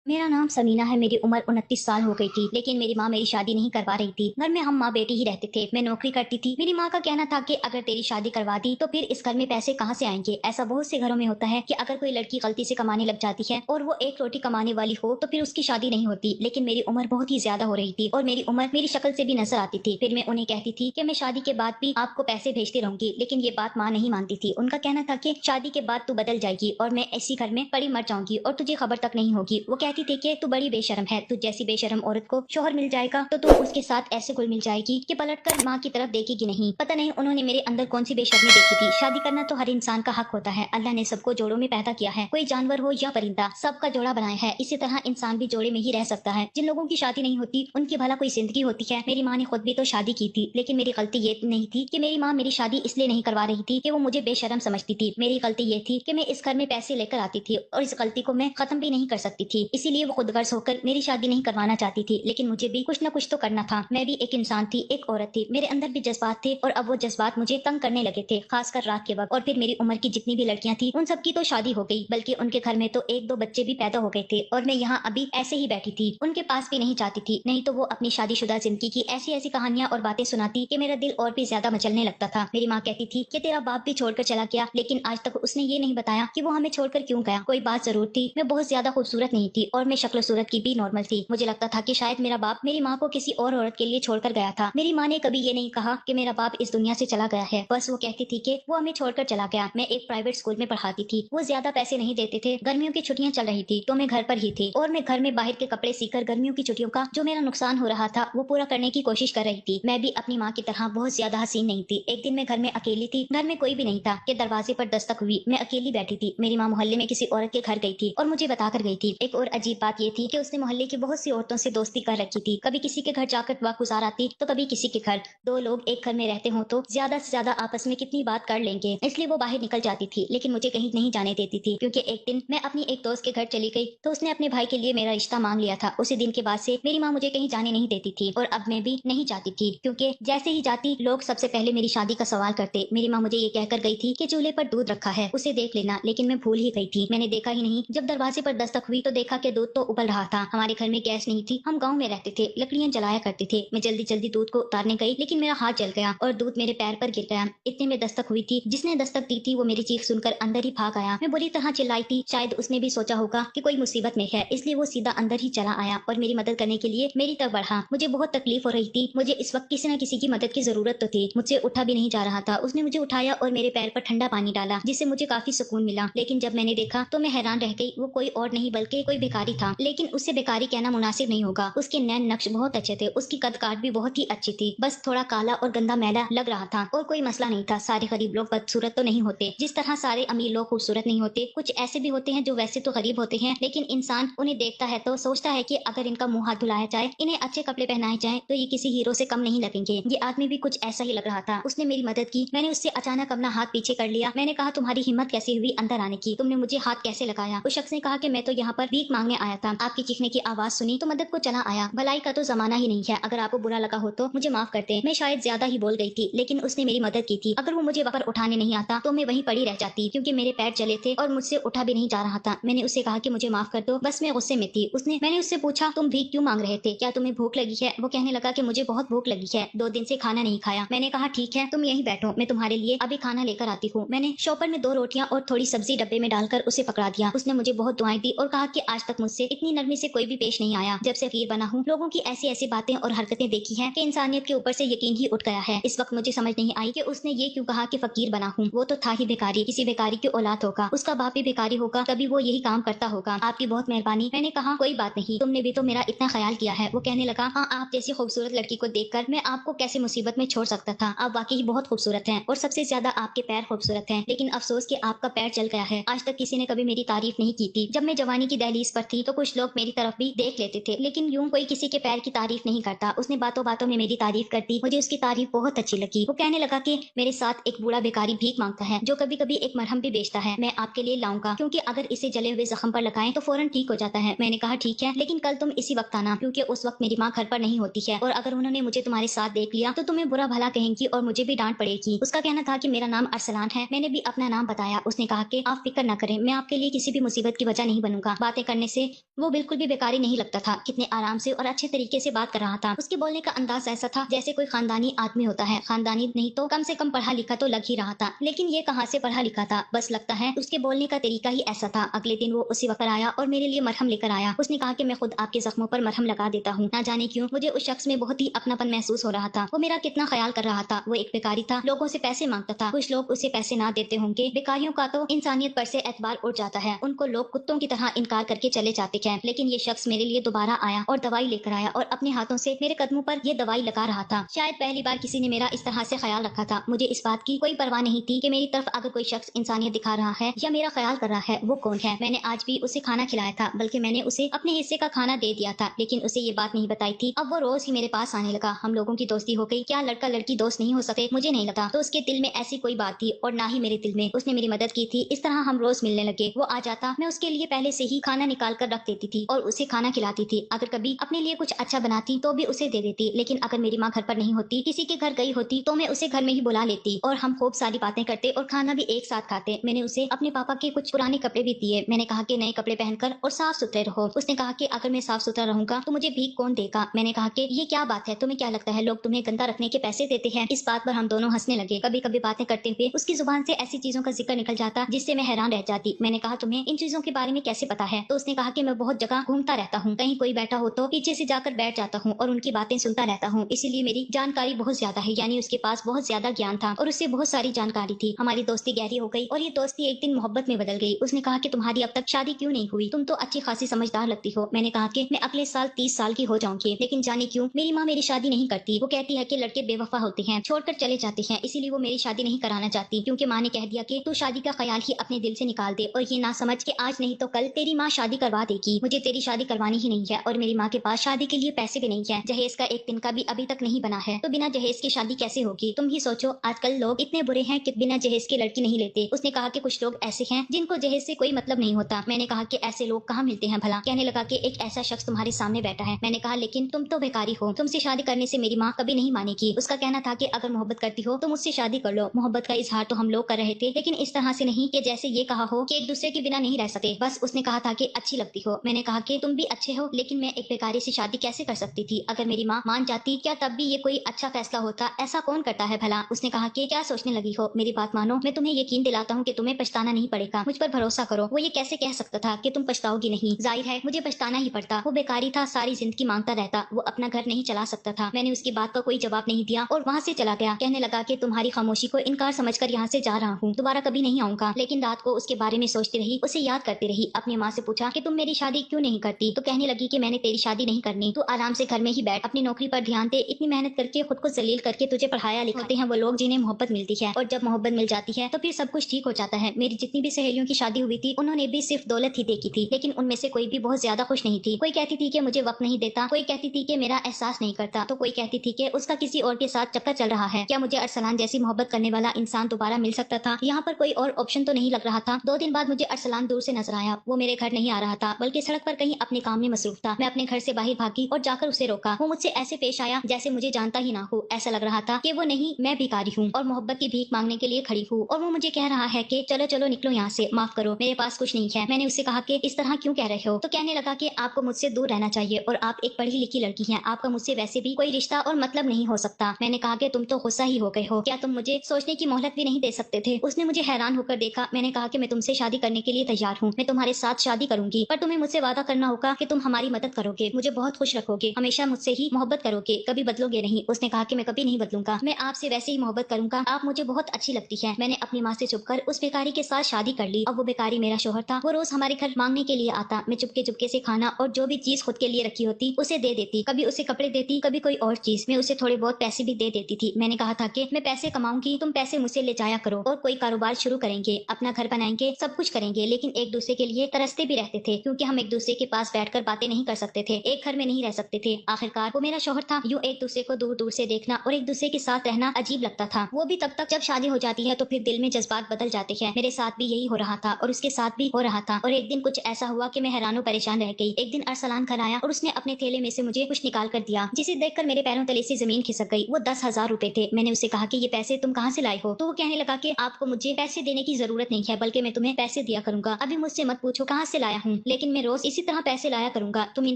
मेरा नाम समीना है। मेरी उम्र 29 साल हो गई थी, लेकिन मेरी माँ मेरी शादी नहीं करवा रही थी। घर में हम माँ बेटी ही रहते थे। मैं नौकरी करती थी। मेरी माँ का कहना था कि अगर तेरी शादी करवा दी तो फिर इस घर में पैसे कहाँ से आएंगे। ऐसा बहुत से घरों में होता है कि अगर कोई लड़की गलती से कमाने लग जाती है और वो एक रोटी कमाने वाली हो तो फिर उसकी शादी नहीं होती। लेकिन मेरी उम्र बहुत ही ज्यादा हो रही थी और मेरी उम्र मेरी शक्ल से भी नजर आती थी। फिर मैं उन्हें कहती थी कि मैं शादी के बाद भी आपको पैसे भेजती रहूंगी, लेकिन ये बात माँ नहीं मानती थी। उनका कहना था कि शादी के बाद तू बदल जाएगी और मैं इसी घर में पड़ी मर जाऊंगी और तुझे खबर तक नहीं होगी। वो कहती थी कि तू बड़ी बेशरम है, तू जैसी बेशरम औरत को शोहर मिल जाएगा तो तू उसके साथ ऐसे घुल मिल जाएगी कि पलटकर माँ की तरफ देखेगी नहीं। पता नहीं उन्होंने मेरे अंदर कौन सी बेशर्मी देखी थी। शादी करना तो हर इंसान का हक होता है। अल्लाह ने सबको जोड़ों में पैदा किया है, कोई जानवर हो या परिंदा, सबका जोड़ा बनाया है। इसी तरह इंसान भी जोड़े में ही रह सकता है। जिन लोगों की शादी नहीं होती उनकी भला कोई जिंदगी होती है। मेरी माँ ने खुद भी तो शादी की थी, लेकिन मेरी गलती ये नहीं थी कि मेरी माँ मेरी शादी इसलिए नहीं करवा रही थी कि वो मुझे बेशरम समझती थी। मेरी गलती ये थी कि मैं इस घर में पैसे लेकर आती थी और इस गलती को मैं खत्म भी नहीं कर सकती थी। इसीलिए वो खुदगर्ज होकर मेरी शादी नहीं करवाना चाहती थी, लेकिन मुझे भी कुछ न कुछ तो करना था। मैं भी एक इंसान थी, एक औरत थी। मेरे अंदर भी जज्बात थे और अब वो जज्बात मुझे तंग करने लगे थे, खासकर रात के वक्त। और फिर मेरी उम्र की जितनी भी लड़कियां थी उन सबकी तो शादी हो गई, बल्कि उनके घर में तो एक दो बच्चे भी पैदा हो गए थे और मैं यहाँ अभी ऐसे ही बैठी थी, उनके पास भी नहीं जाती थी। नहीं तो वो अपनी शादीशुदा जिंदगी की ऐसी ऐसी कहानियां और बातें सुनाती कि मेरा दिल और भी ज्यादा मचलने लगता था। मेरी माँ कहती थी कि तेरा बाप भी छोड़कर चला गया, लेकिन आज तक उसने ये नहीं बताया कि वो हमें छोड़कर क्यों गया। कोई बात जरूर थी, मैं बहुत ज्यादा खूबसूरत नहीं थी और मैं शक्ल सूरत की भी नॉर्मल थी। मुझे लगता था कि शायद मेरा बाप मेरी माँ को किसी और औरत के लिए छोड़कर गया था। मेरी माँ ने कभी ये नहीं कहा कि मेरा बाप इस दुनिया से चला गया है, बस वो कहती थी कि वो हमें छोड़कर चला गया। मैं एक प्राइवेट स्कूल में पढ़ाती थी, वो ज्यादा पैसे नहीं देते थे। गर्मियों की छुट्टियां चल रही थी तो मैं घर पर ही थी और मैं घर में बाहर के कपड़े सीकर गर्मियों की छुट्टियों का जो मेरा नुकसान हो रहा था वो पूरा करने की कोशिश कर रही थी। मैं भी अपनी माँ की तरह बहुत ज्यादा हसीन नहीं थी। एक दिन मैं घर में अकेली थी, घर में कोई भी नहीं था कि दरवाजे पर दस्तक हुई। मैं अकेली बैठी थी। मेरी माँ मोहल्ले में किसी औरत के घर गई थी और मुझे बताकर गई थी। एक और अजीब बात ये थी कि उसने मोहल्ले की बहुत सी औरतों से दोस्ती कर रखी थी। कभी किसी के घर जाकर वक्त गुजार आती तो कभी किसी के घर। दो लोग एक घर में रहते हो तो ज्यादा से ज्यादा आपस में कितनी बात कर लेंगे, इसलिए वो बाहर निकल जाती थी, लेकिन मुझे कहीं नहीं जाने देती थी। क्योंकि एक दिन मैं अपनी एक दोस्त के घर चली गई तो उसने अपने भाई के लिए मेरा रिश्ता मांग लिया था। उसी दिन के बाद से मेरी माँ मुझे कहीं जाने नहीं देती थी और अब मैं भी नहीं जाती थी, क्योंकि जैसे ही जाती लोग सबसे पहले मेरी शादी का सवाल करते। मेरी माँ मुझे ये कहकर गई थी कि चूल्हे पर दूध रखा है, उसे देख लेना, लेकिन मैं भूल ही गई थी। मैंने देखा ही नहीं। जब दरवाजे पर दस्तक हुई तो देखा कि दूध तो उबल रहा था। हमारे घर में गैस नहीं थी, हम गाँव में रहते थे, लकड़ियां जलाया करते थे। मैं जल्दी जल्दी दूध को उतारने गई, लेकिन मेरा हाथ जल गया और दूध मेरे पैर पर गिर गया। इतने में दस्तक हुई थी। जिसने दस्तक दी थी वो मेरी चीख सुनकर अंदर ही भाग आया। मैं बुरी तरह चिल्लाई थी। शायद उसने भी सोचा होगा कि कोई मुसीबत में है, इसलिए वो सीधा अंदर ही चला आया और मेरी मदद करने के लिए मेरी तरफ बढ़ा। मुझे बहुत तकलीफ हो रही थी। मुझे इस वक्त किसी न किसी की मदद की जरूरत तो थी। मुझसे उठा भी नहीं जा रहा था। उसने मुझे उठाया और मेरे पैर पर ठंडा पानी डाला, जिससे मुझे काफी सुकून मिला। लेकिन जब मैंने देखा तो मैं हैरान रह गई। वो कोई और नहीं बल्कि कोई भिखारी था, लेकिन उससे भिखारी कहना मुनासिब नहीं होगा। उसके नैन नक्श बहुत अच्छे थे, उसकी कद काट भी बहुत ही अच्छी थी, बस थोड़ा काला और गंदा मैला लग रहा था और कोई मसला नहीं था। सारे गरीब लोग बदसूरत तो नहीं होते, जिस तरह सारे अमीर लोग खूबसूरत नहीं होते। कुछ ऐसे भी होते हैं जो वैसे तो गरीब होते हैं, लेकिन इंसान उन्हें देखता है तो सोचता है कि अगर इनका मुंह हाथ धुलाया जाए, इन्हें अच्छे कपड़े पहनाए जाए तो ये किसी हीरो से कम नहीं लगेंगे। ये आदमी भी कुछ ऐसा ही लग रहा था। उसने मेरी मदद की। मैंने उससे अचानक अपना हाथ पीछे कर लिया। मैंने कहा, तुम्हारी हिम्मत कैसे हुई अंदर आने की? तुमने मुझे हाथ कैसे लगाया? उस शख्स ने कहा कि मैं तो यहाँ पर भीख मांगने आया था, आपकी चीखने की आवाज सुनी तो मदद को चला आया। भलाई का तो जमाना ही नहीं है, अगर आपको बुरा लगा हो तो मुझे माफ कर दे। मैं शायद ज्यादा ही बोल गई थी, लेकिन उसने मेरी मदद की थी। अगर वो मुझे वहां पर उठाने नहीं आता तो मैं वहीं पड़ी रह जाती, क्योंकि मेरे पैर जले थे और मुझसे उठा भी नहीं जा रहा था। मैंने उससे कहा कि मुझे माफ कर दो, बस मैं गुस्से में थी। मैंने उससे पूछा, तुम भीख क्यों मांग रहे थे? क्या तुम्हें भूख लगी है? वो कहने लगा कि मुझे बहुत भूख लगी है, 2 दिन से खाना नहीं खाया। मैंने कहा, ठीक है, तुम यहीं बैठो, मैं तुम्हारे लिए अभी खाना लेकर आती हूँ। मैंने शॉपर में 2 रोटियां और थोड़ी सब्जी डब्बे में डालकर उसे पकड़ा दिया। उसने मुझे बहुत दुआएं दी और कहा कि आज तक मुझसे इतनी नरमी से कोई भी पेश नहीं आया। जब से फकीर बना हूँ, लोगों की ऐसी ऐसी बातें और हरकतें देखी हैं कि इंसानियत के ऊपर से यकीन ही उठ गया है। इस वक्त मुझे समझ नहीं आई कि उसने ये क्यों कहा कि फकीर बना हूँ। वो तो था ही भिखारी, किसी भिखारी की औलाद होगा, उसका बाप भी भिखारी होगा, तभी वो यही काम करता होगा। आपकी बहुत मेहरबानी। मैंने कहा, कोई बात नहीं, तुमने भी तो मेरा इतना ख्याल किया है। वो कहने लगा, हाँ, आप जैसी खूबसूरत लड़की को देखकर मैं आपको कैसे मुसीबत में छोड़ सकता था। आप वाकई बहुत खूबसूरत हैं और सबसे ज्यादा आपके पैर खूबसूरत हैं, लेकिन अफसोस कि आपका पैर चल गया है। आज तक किसी ने कभी मेरी तारीफ नहीं की थी। जब मैं जवानी की दहलीज पर थी तो कुछ लोग मेरी तरफ भी देख लेते थे, लेकिन यूं कोई किसी के पैर की तारीफ नहीं करता। उसने बातों बातों में मेरी तारीफ कर दी। मुझे उसकी तारीफ बहुत अच्छी लगी। वो कहने लगा कि मेरे साथ एक बूढ़ा भिखारी भीख मांगता है जो कभी कभी एक मरहम भी बेचता है, मैं आपके लिए लाऊंगा, क्योंकि अगर इसे जले हुए जख्म पर लगाएं तो फौरन ठीक हो जाता है। मैंने कहा, ठीक है, लेकिन कल तुम इसी वक्त आना, क्योंकि उस वक्त मेरी माँ घर पर नहीं होती है और अगर उन्होंने मुझे तुम्हारे साथ देख लिया तो तुम्हें बुरा भला कहेंगी और मुझे भी डांट पड़ेगी। उसका कहना था कि मेरा नाम अरसलान है। मैंने भी अपना नाम बताया। उसने कहा कि आप फिक्र न करें, मैं आपके लिए किसी भी मुसीबत की वजह नहीं बनूंगा। बातें करने से से वो बिल्कुल भी बेकारी नहीं लगता था। कितने आराम से और अच्छे तरीके से बात कर रहा था। उसके बोलने का अंदाज ऐसा था जैसे कोई खानदानी आदमी होता है। खानदानी नहीं तो कम से कम पढ़ा लिखा तो लग ही रहा था, लेकिन ये कहाँ से पढ़ा लिखा था, बस लगता है उसके बोलने का तरीका ही ऐसा था। अगले दिन वो उसी वक्त आया और मेरे लिए मरहम लेकर आया। उसने कहा कि मैं खुद आपके जख्मों पर मरहम लगा देता हूँ। ना जाने क्यों मुझे उस शख्स में बहुत ही अपनापन महसूस हो रहा था। वो मेरा कितना ख्याल कर रहा था। वो एक बेकारी था, लोगों से पैसे मांगता था। कुछ लोग उसे पैसे ना देते होंगे। बेकारियों का तो इंसानियत पर से एतबार उठ जाता है। उनको लोग कुत्तों की तरह इनकार करके चले जाते हैं, लेकिन ये शख्स मेरे लिए दोबारा आया और दवाई लेकर आया और अपने हाथों से मेरे कदमों पर ये दवाई लगा रहा था। शायद पहली बार किसी ने मेरा इस तरह से ख्याल रखा था। मुझे इस बात की कोई परवाह नहीं थी कि मेरी तरफ अगर कोई शख्स इंसानियत दिखा रहा है या मेरा ख्याल कर रहा है वो कौन है। मैंने आज भी उसे खाना खिलाया था, बल्कि मैंने उसे अपने हिस्से का खाना दे दिया था, लेकिन उसे ये बात नहीं बताई थी। अब वो रोज ही मेरे पास आने लगा। हम लोगों की दोस्ती हो गई। क्या लड़का लड़की दोस्त नहीं हो सकते? मुझे नहीं लगा तो उसके दिल में ऐसी कोई बात थी, और ना ही मेरे दिल में। उसने मेरी मदद की थी। इस तरह हम रोज मिलने लगे। वो आ जाता, मैं उसके लिए पहले से ही खाना निकाल कर रख देती थी और उसे खाना खिलाती थी। अगर कभी अपने लिए कुछ अच्छा बनाती तो भी उसे दे देती, लेकिन अगर मेरी माँ घर पर नहीं होती, किसी के घर गई होती, तो मैं उसे घर में ही बुला लेती और हम खूब सारी बातें करते और खाना भी एक साथ खाते। मैंने उसे अपने पापा के कुछ पुराने कपड़े भी दिए। मैंने कहा कि नए कपड़े पहनकर और साफ सुथरे रहो। उसने कहा कि अगर मैं साफ सुथरा रहूंगा तो मुझे भीख कौन देगा। मैंने कहा कि ये क्या बात है, तुम्हें क्या लगता है लोग तुम्हें गंदा रखने के पैसे देते हैं? इस बात पर हम दोनों हंसने लगे। कभी कभी बातें करते हुए उसकी जुबान से ऐसी चीजों का जिक्र निकल जाता जिससे मैं हैरान रह जाती। मैंने कहा तुम्हें इन चीजों के बारे में कैसे पता है? तो उसने कहा कि मैं बहुत जगह घूमता रहता हूँ, कहीं कोई बैठा हो तो पीछे से जाकर बैठ जाता हूँ और उनकी बातें सुनता रहता हूँ, इसीलिए मेरी जानकारी बहुत ज्यादा है। यानी उसके पास बहुत ज्यादा ज्ञान था और उससे बहुत सारी जानकारी थी। हमारी दोस्ती गहरी हो गई और ये दोस्ती एक दिन मोहब्बत में बदल गई। उसने कहा कि तुम्हारी अब तक शादी क्यों नहीं हुई? तुम तो अच्छी खासी समझदार लगती हो। मैंने कहा कि मैं अगले साल 30 साल की हो जाऊंगी, लेकिन जाने क्यों मेरी माँ मेरी शादी नहीं करती। वो कहती है कि लड़के बेवफा होते हैं, छोड़कर चले जाते हैं, इसीलिए वो मेरी शादी नहीं कराना चाहती, क्योंकि माँ ने कह दिया कि तू शादी का ख्याल ही अपने दिल से निकाल दे और ये ना समझ के आज नहीं तो कल तेरी माँ शादी करवा देगी। मुझे तेरी शादी करवानी ही नहीं है और मेरी माँ के पास शादी के लिए पैसे भी नहीं है। जहेज का एक दिन का भी अभी तक नहीं बना है, तो बिना जहेज की शादी कैसे होगी? तुम ही सोचो, आजकल लोग इतने बुरे हैं कि बिना जहेज की लड़की नहीं लेते। उसने कहा कि कुछ लोग ऐसे हैं जिनको जहेज से कोई मतलब नहीं होता। मैंने कहा कि ऐसे लोग कहाँ मिलते हैं भला? कहने लगा कि एक ऐसा शख्स तुम्हारे सामने बैठा है। मैंने कहा लेकिन तुम तो बेकारी हो, तुमसे शादी करने से मेरी माँ कभी नहीं मानेगी। उसका कहना था कि अगर मोहब्बत करती हो तो मुझसे शादी कर लो। मोहब्बत का इजहार तो हम लोग कर रहे थे, लेकिन इस तरह से नहीं कि जैसे ये कहा हो कि एक दूसरे के बिना नहीं रह सकते। बस उसने कहा था कि अच्छी लगती हो। मैंने कहा कि तुम भी अच्छे हो, लेकिन मैं एक बेकारी से शादी कैसे कर सकती थी? अगर मेरी माँ मान जाती क्या तब भी ये कोई अच्छा फैसला होता? ऐसा कौन करता है भला? उसने कहा कि क्या सोचने लगी हो, मेरी बात मानो, मैं तुम्हें यकीन दिलाता हूँ कि तुम्हें पछताना नहीं पड़ेगा। मुझ पर भरोसा करो। वो ये कैसे कह सकता था कि तुम पछताओगी नहीं? जाहिर है मुझे पछताना ही पड़ता। वो बेकारी था, सारी जिंदगी मांगता रहता, वो अपना घर नहीं चला सकता था। मैंने उसकी बात का कोई जवाब नहीं दिया और वहाँ से चला गया। कहने लगा कि तुम्हारी खामोशी को इनकार समझकर यहाँ से जा रहा हूँ, दोबारा कभी नहीं आऊंगा। लेकिन रात को उसके बारे में सोचती रही, उसे याद करती रही। अपनी माँ से पूछा कि तुम मेरी शादी क्यों नहीं करती? तो कहने लगी कि मैंने तेरी शादी नहीं करनी, तू आराम से घर में ही बैठ, अपनी नौकरी पर ध्यान दे। इतनी मेहनत करके खुद को जलील करके तुझे पढ़ाया लिखाते हैं वो लोग जिन्हें मोहब्बत मिलती है, और जब मोहब्बत मिल जाती है तो फिर सब कुछ ठीक हो जाता है। मेरी जितनी भी सहेलियों की शादी हुई थी उन्होंने भी सिर्फ दौलत ही देखी थी, लेकिन उनमें से कोई भी बहुत ज्यादा खुश नहीं थी। कोई कहती थी कि मुझे वक्त नहीं देता, कोई कहती थी कि मेरा एहसास नहीं करता, तो कोई कहती थी कि उसका किसी और के साथ चक्कर चल रहा है। क्या मुझे अरसलान जैसी मोहब्बत करने वाला इंसान दोबारा मिल सकता था? यहाँ पर कोई और ऑप्शन तो नहीं लग रहा था। 2 दिन बाद मुझे अरसलान दूर से नजर आया। वो मेरे घर नहीं आ रहा था, बल्कि सड़क पर कहीं अपने काम में मसरूफ था। मैं अपने घर से बाहर भागी और जाकर उसे रोका। वो मुझसे ऐसे पेश आया जैसे मुझे जानता ही ना हो। ऐसा लग रहा था कि वो नहीं, मैं भिखारी हूँ और मोहब्बत की भीख मांगने के लिए खड़ी हूँ, और वो मुझे कह रहा है कि चलो चलो निकलो यहाँ से, माफ करो मेरे पास कुछ नहीं है। मैंने उससे कहा कि इस तरह क्यों कह रहे हो? तो कहने लगा कि आपको मुझसे दूर रहना चाहिए और आप एक पढ़ी लिखी लड़की हैं, आपका मुझसे वैसे भी कोई रिश्ता और मतलब नहीं हो सकता। मैंने कहा कि तुम तो गुस्सा ही हो गए हो, क्या तुम मुझे सोचने की मोहलत भी नहीं दे सकते थे? उसने मुझे हैरान होकर देखा। मैंने कहा कि मैं तुमसे शादी करने के लिए तैयार हूँ, मैं तुम्हारे साथ शादी करूंगी, पर तुम्हें मुझसे वादा करना होगा कि तुम हमारी मदद करोगे, मुझे बहुत खुश रखोगे, हमेशा मुझसे ही मोहब्बत करोगे, कभी बदलोगे नहीं। उसने कहा कि मैं कभी नहीं बदलूंगा, मैं आपसे वैसे ही मोहब्बत करूंगा, आप मुझे बहुत अच्छी लगती है। मैंने अपनी माँ से छुपकर उस बेकारी के साथ शादी कर ली। अब वो बेकारी मेरा शोहर था। वो रोज हमारे घर मांगने के लिए आता। मैं चुपके चुपके से खाना और जो भी चीज खुद के लिए रखी होती उसे दे देती, कभी उसे कपड़े देती, कभी कोई और चीज। मैं उसे थोड़े बहुत पैसे भी दे देती थी। मैंने कहा था कि मैं पैसे कमाऊंगी, तुम पैसे मुझसे ले जाया करो और कोई कारोबार शुरू करेंगे, अपना घर बनाएंगे, सब कुछ करेंगे, लेकिन एक दूसरे के लिए तरसते भी रहते थे, क्योंकि हम एक दूसरे के पास बैठकर बातें नहीं कर सकते थे, एक घर में नहीं रह सकते थे। आखिरकार वो मेरा शोहर था। यूं एक दूसरे को दूर दूर से देखना और एक दूसरे के साथ रहना अजीब लगता था। वो भी तब तक जब शादी हो जाती है तो फिर दिल में जज्बात बदल जाते हैं। मेरे साथ भी यही हो रहा था और उसके साथ भी हो रहा था। और एक दिन कुछ ऐसा हुआ कि मैं हैरानो परेशान रह गई। एक दिन अरसलान घर आया और उसने अपने थैले में से मुझे कुछ निकाल कर दिया, जिसे देखकर मेरे पैरों तले से जमीन खिसक गई। वो 10,000 रुपए थे। मैंने उससे कहा कि ये पैसे तुम कहाँ से लाए हो? तो वो कहने लगा कि आपको मुझे पैसे देने की जरूरत नहीं है, बल्कि मैं तुम्हें पैसे दिया करूंगा, अभी मुझसे मत पूछो कहाँ से लाया हूँ। लेकिन मैं रोज इसी तरह पैसे लाया करूंगा। तुम इन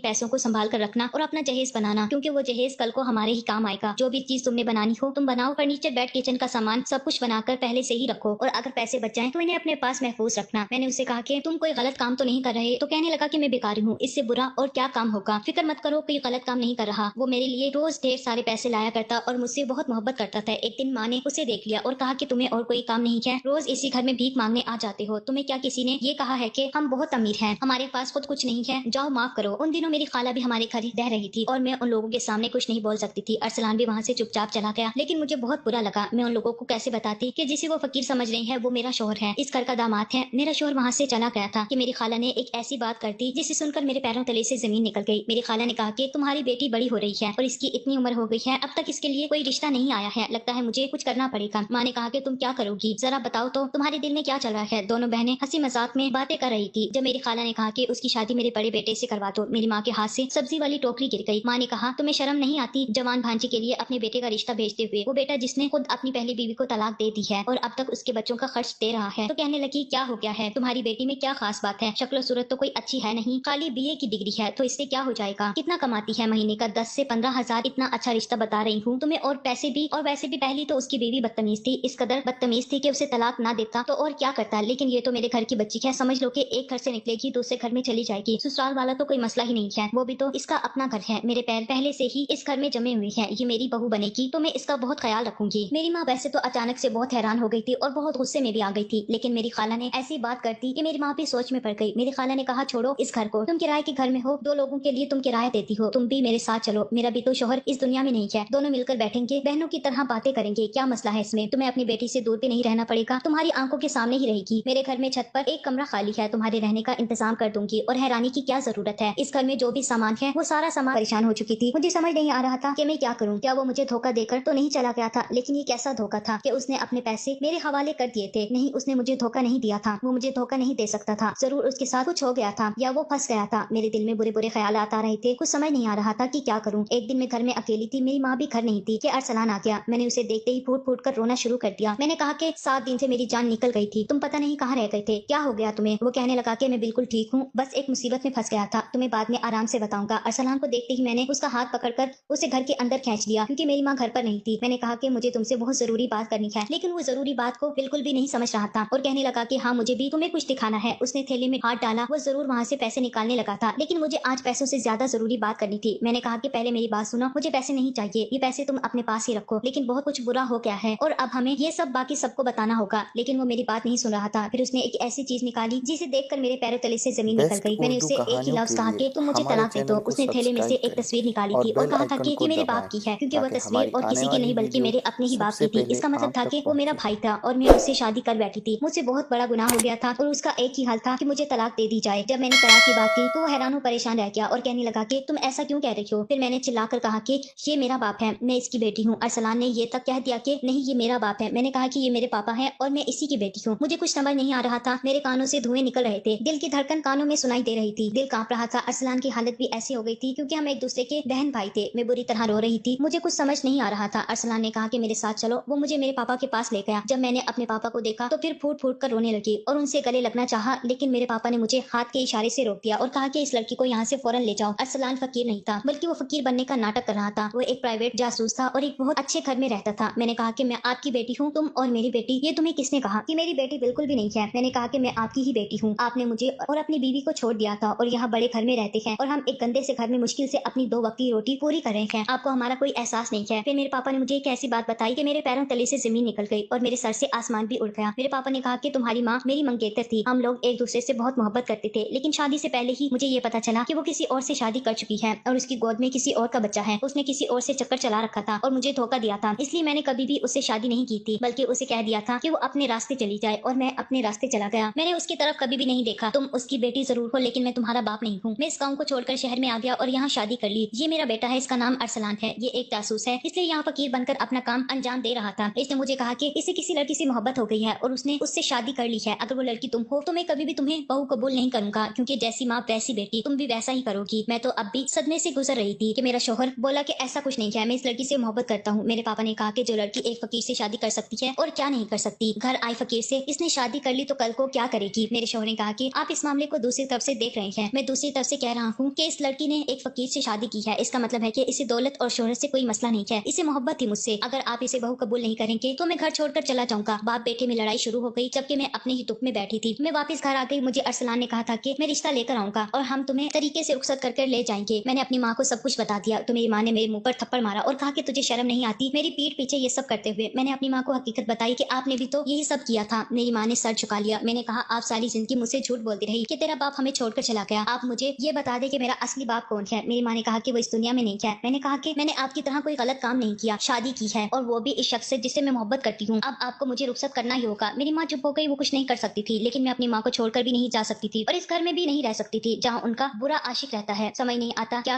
पैसों को संभाल कर रखना और अपना जहेज बनाना, क्योंकि वो जहेज कल को हमारे ही काम आएगा। जो भी चीज तुमने बनानी हो तुम बनाओ, फर्नीचर, बेड, किचन का सामान सब कुछ बनाकर पहले से ही रखो, और अगर पैसे बच जाएं तो इन्हें अपने पास महफूज रखना। मैंने उससे कहा कि तुम कोई गलत काम तो नहीं कर रहे? तो कहने लगा कि मैं बेकारी हूँ, इससे बुरा और क्या काम होगा, फिक्र मत करो, कोई गलत काम नहीं कर रहा। वो मेरे लिए रोज ढेर सारे पैसे लाया करता और मुझसे बहुत मोहब्बत करता था। एक दिन माँ ने उसे देख लिया और कहा कि तुम्हें और कोई काम नहीं है, रोज इसी घर में भीख मांगने आ जाते हो। तुम्हें क्या किसी ने ये कहा है कि हम बहुत अमीर हैं, हमारे पास खुद कुछ नहीं है, जाओ माफ करो। उन दिनों मेरी खाला भी हमारे घर रह रही थी और मैं उन लोगों के सामने कुछ नहीं बोल सकती थी। अरसलान भी वहाँ से चुपचाप चला गया, लेकिन मुझे बहुत बुरा लगा। मैं उन लोगों को कैसे बताती कि जिसे वो फकीर समझ रही है वो मेरा शोहर है, इस घर का दामाद है। मेरा शोहर वहाँ से चला गया था कि मेरी खाला ने एक ऐसी बात कर दी जिसे सुनकर मेरे पैरों तले से जमीन निकल गई। मेरी खाला ने कहा कि तुम्हारी बेटी बड़ी हो रही है और इसकी इतनी उम्र हो गई है, अब तक इसके लिए कोई रिश्ता नहीं आया है, लगता है मुझे कुछ करना पड़ेगा। माँ ने कहा कि तुम क्या करोगी, जरा बताओ तो, तुम्हारे दिल में क्या चल रहा है। दोनों बहनें हंसी मजाक में बातें कर रही थी जब मेरी खाला ने कहा कि उसकी शादी मेरे बड़े बेटे से करवा दो। मेरी माँ के हाथ से सब्जी वाली टोकरी गिर गई। माँ ने कहा तुम्हें शर्म नहीं आती जवान भांजी के लिए अपने बेटे का रिश्ता भेजते हुए, वो बेटा जिसने खुद अपनी पहली बीवी को तलाक दे दी है और अब तक उसके बच्चों का खर्च दे रहा है। तो कहने लगी क्या हो गया है, तुम्हारी बेटी में क्या खास बात है, शक्ल सूरत तो कोई अच्छी है नहीं, खाली बीए की डिग्री है तो इससे क्या हो जाएगा, कितना कमाती है महीने का, 10 से 15 हजार, इतना अच्छा रिश्ता बता रही हूँ तुम्हें, और पैसे भी, और वैसे भी पहली तो उसकी बीवी बदतमीज थी, इस कदर बदतमीज थी कि उसे तलाक ना देता तो और क्या करता, लेकिन ये तो मेरे घर की बच्ची है, समझ लो कि एक घर से निकलेगी दूसरे घर में चली जाएगी, ससुराल वाला तो कोई मसला ही नहीं है, वो भी तो इसका अपना घर है, मेरे पैर पहले से ही इस घर में जमे हुए हैं, ये मेरी बहू बनेगी तो मैं इसका बहुत ख्याल रखूंगी। मेरी माँ वैसे तो अचानक से बहुत हैरान हो गई थी और बहुत गुस्से में भी आ गई थी, लेकिन मेरी खाला ने ऐसी बात कर दी कि मेरी माँ भी सोच में पड़ गई। मेरी खाला ने कहा छोड़ो इस घर को, तुम किराए के घर में हो, 2 लोगों के लिए तुम किराया देती हो, तुम भी मेरे साथ चलो, मेरा भी तो शोहर इस दुनिया में नहीं है, दोनों मिलकर बैठेंगे, बहनों की तरह बातें करेंगे, क्या मसला है इसमें, तुम्हें अपनी बेटी से दूर भी नहीं रहना पड़ेगा, तुम्हारी आंखों के सामने ही रहेगी, मेरे घर में छत पर एक कमरा खाली है, तुम्हारे रहने का इंतजाम कर दूंगी, और हैरानी की क्या जरूरत है, इस घर में जो भी सामान है वो सारा सामान। परेशान हो चुकी थी, मुझे समझ नहीं आ रहा था कि मैं क्या करूं, क्या वो मुझे धोखा देकर तो नहीं चला गया था, लेकिन ये कैसा धोखा था कि उसने अपने पैसे मेरे हवाले कर दिए थे, नहीं उसने मुझे धोखा नहीं दिया था, वो मुझे धोखा नहीं दे सकता था, जरूर उसके साथ कुछ हो गया था या वो फंस गया था। मेरे दिल में बुरे बुरे ख्याल आ रहे थे, कुछ समझ नहीं आ रहा था कि क्या करूं। एक दिन मैं घर में अकेली थी, मेरी माँ भी घर नहीं थी कि अरसलान आ गया। मैंने उसे देखते ही फूट फूट कर रोना शुरू कर दिया। मैंने कहा कि 7 दिन से मेरी जान निकल गई थी, तुम पता नहीं कहाँ रह गए थे, क्या हो गया तुम्हें। वो कहने लगा कि मैं बिल्कुल ठीक हूँ, बस एक मुसीबत में फंस गया था, तुम्हें बाद में आराम से बताऊंगा। अरसलान को देखते ही मैंने उसका हाथ पकड़कर उसे घर के अंदर खींच लिया, क्योंकि मेरी माँ घर पर नहीं थी। मैंने कहा कि मुझे तुमसे बहुत जरूरी बात करनी है, लेकिन वो जरूरी बात को बिल्कुल भी नहीं समझ रहा था और कहने लगा कि हाँ मुझे भी तुम्हें कुछ दिखाना है। उसने थैले में हाथ डाला, वो जरूर वहाँ से पैसे निकालने लगा था, लेकिन मुझे आज पैसों से ज्यादा जरूरी बात करनी थी। मैंने कहा कि पहले मेरी बात सुनो, मुझे पैसे नहीं चाहिए, ये पैसे तुम अपने पास ही रखो, लेकिन बहुत कुछ बुरा हो गया है और अब हमें ये सब बाकी सबको बताना होगा। लेकिन वो मेरी बात नहीं सुन रहा था। फिर उसने एक ऐसी चीज निकाली जिसे देखकर मेरे पैरों तले से जमीन निकल बेस्ट गई। मैंने उर्दू उससे एक ही कहानियों लफ्ज के कहा लिए कि तुम मुझे हमारे तलाक दे दो। चैनल को उसने थैले में से सब्सक्राइब एक करें तस्वीर निकाली और थी और बेल कहा था आइकन कि को ये मेरे बाप दबाएं की है, क्योंकि वो ताकि तस्वीर हमारी और आने किसी की वाली नहीं बल्कि वीडियो मेरे अपने ही बाप सबसे की थी। पहले इसका मतलब आप था तक कि वो मेरा पहुंचे। भाई था और मैं उससे शादी कर बैठी थी। मुझसे बहुत बड़ा गुनाह हो गया था और उसका एक ही हाल था कि मुझे तलाक दे दी जाए। जब मैंने तलाक की बात की तो वो हैरान और परेशान रह गया और कहने लगा कि तुम ऐसा क्यों कह रही हो। फिर मैंने चिल्लाकर कहा कि ये मेरा बाप है, मैं इसकी बेटी हूँ। अरसलान ने ये तक कह दिया कि नहीं ये मेरा बाप है। मैंने कहा कि ये मेरे पापा है और मैं इसी की बेटी हूँ। मुझे कुछ समझ नहीं आ रहा था, मेरे कानों से धुएं निकल रहे थे, दिल की धड़कन कानों में सुनाई दे रही थी, दिल कांप रहा था। अरसलान की हालत भी ऐसी हो गई थी क्योंकि हम एक दूसरे के बहन भाई थे। मैं बुरी तरह रो रही थी, मुझे कुछ समझ नहीं आ रहा था। अरसलान ने कहा कि मेरे साथ चलो। वो मुझे मेरे पापा के पास ले गया। जब मैंने अपने पापा को देखा तो फिर फूट फूट कर रोने लगी और उनसे गले लगना चाहा, लेकिन मेरे पापा ने मुझे हाथ के इशारे से रोक दिया और कहा कि इस लड़की को यहाँ से फौरन ले जाओ। अरसलान फकीर नहीं था, बल्कि वो फकीर बनने का नाटक कर रहा था। वो एक प्राइवेट जासूस था और एक बहुत अच्छे घर में रहता था। मैंने कहा कि मैं आपकी बेटी हूँ, तुम और मेरी बेटी। ये तुम्हें किसने कहा कि मेरी बेटी बिल्कुल भी नहीं है। मैंने कहा कि मैं आपकी ही बेटी हूँ। आपने मुझे और अपनी बीवी को छोड़ दिया था और यहाँ बड़े घर में रहते हैं और हम एक गंदे से घर में मुश्किल से अपनी 2 वक्त की रोटी पूरी कर रहे हैं। आपको हमारा कोई एहसास नहीं है। फिर मेरे पापा ने मुझे एक ऐसी बात बताई कि मेरे पैरों तले से जमीन निकल गई और मेरे सर से आसमान भी उड़ गया। मेरे पापा ने कहा कि तुम्हारी माँ मेरी मंगेतर थी, हम लोग एक दूसरे से बहुत मोहब्बत करते थे, लेकिन शादी से पहले ही मुझे ये पता चला कि वो किसी और से शादी कर चुकी है और उसकी गोद में किसी और का बच्चा है। उसने किसी और से चक्कर चला रखा था और मुझे धोखा दिया था। इसलिए मैंने कभी भी उससे शादी नहीं की थी, बल्कि उसे कह दिया था कि वो अपने रास्ते चली जाए और मैं अपने रास्ते चला गया। मैंने उसकी तरफ कभी भी नहीं देखा। तुम उसकी बेटी जरूर हो, लेकिन मैं तुम्हारा बाप नहीं हूँ। मैं इस गाँव को छोड़कर शहर में आ गया और यहाँ शादी कर ली। ये मेरा बेटा है, इसका नाम अरसलान है। ये एक जासूस है, इसलिए यहाँ फकीर बनकर अपना काम अंजाम दे रहा था। इसने मुझे कहा कि इसे किसी लड़की से मोहब्बत हो गई है और उसने उससे शादी कर ली है। अगर वो लड़की तुम हो तो मैं कभी भी तुम्हें बहू कबूल नहीं करूंगा, क्योंकि जैसी माँ वैसी बेटी, तुम भी वैसा ही करोगी। मैं तो अब भी सदमे से गुजर रही थी कि मेरा शोहर बोला कि ऐसा कुछ नहीं है, मैं इस लड़की से मोहब्बत करता हूँ। मेरे पापा ने कहा कि जो लड़की एक फकीर से शादी कर सकती है और क्या नहीं कर सकती, घर आई फकीर से, इसने शादी कर ली तो कल को क्या करेगी। मेरे शोहर ने कहा कि आप इस मामले को दूसरी तरफ से देख रहे हैं। मैं दूसरी तरफ से कह रहा हूँ कि इस लड़की ने एक फकीर से शादी की है, इसका मतलब है कि इसे दौलत और शोहरत से कोई मसला नहीं है, इसे मोहब्बत थी मुझसे। अगर आप इसे बहू कबूल नहीं करेंगे तो मैं घर छोड़कर चला जाऊंगा। बाप बेटे में लड़ाई शुरू हो गई, जबकि मैं अपने ही दुख में बैठी थी। मैं वापस घर आ गई। मुझे अरसलान ने कहा था कि मैं रिश्ता लेकर आऊंगा और हम तुम्हें तरीके से रुखसत करके ले जाएंगे। मैंने अपनी माँ को सब कुछ बता दिया तो मेरी माँ ने मेरे मुंह पर थप्पड़ मारा और कहा कि तुझे शर्म नहीं आती मेरी पीठ पीछे ये सब करते हुए। मैंने अपनी माँ को हकीकत बताई कि आपने भी तो यही सब किया था। मेरी माँ ने सर झुका लिया। मैंने कहा आप सारी जिंदगी मुझसे झूठ बोलती रही कि तेरा बाप हमें छोड़कर चला गया, आप मुझे ये बता दे कि मेरा असली बाप कौन है। मेरी माँ ने कहा कि वो इस दुनिया में नहीं है। मैंने कहा कि मैंने आपकी तरह कोई गलत काम नहीं किया, शादी की है और वो भी इस शख्स से जिससे मैं मोहब्बत करती हूँ। अब आपको मुझे रुखसत करना ही होगा। मेरी माँ चुप हो गई। वो कुछ नहीं कर सकती थी, लेकिन मैं अपनी माँ को छोड़कर भी नहीं जा सकती थी और इस घर में भी नहीं रह सकती थी जहाँ उनका बुरा आशिक रहता है। समझ नहीं आता क्या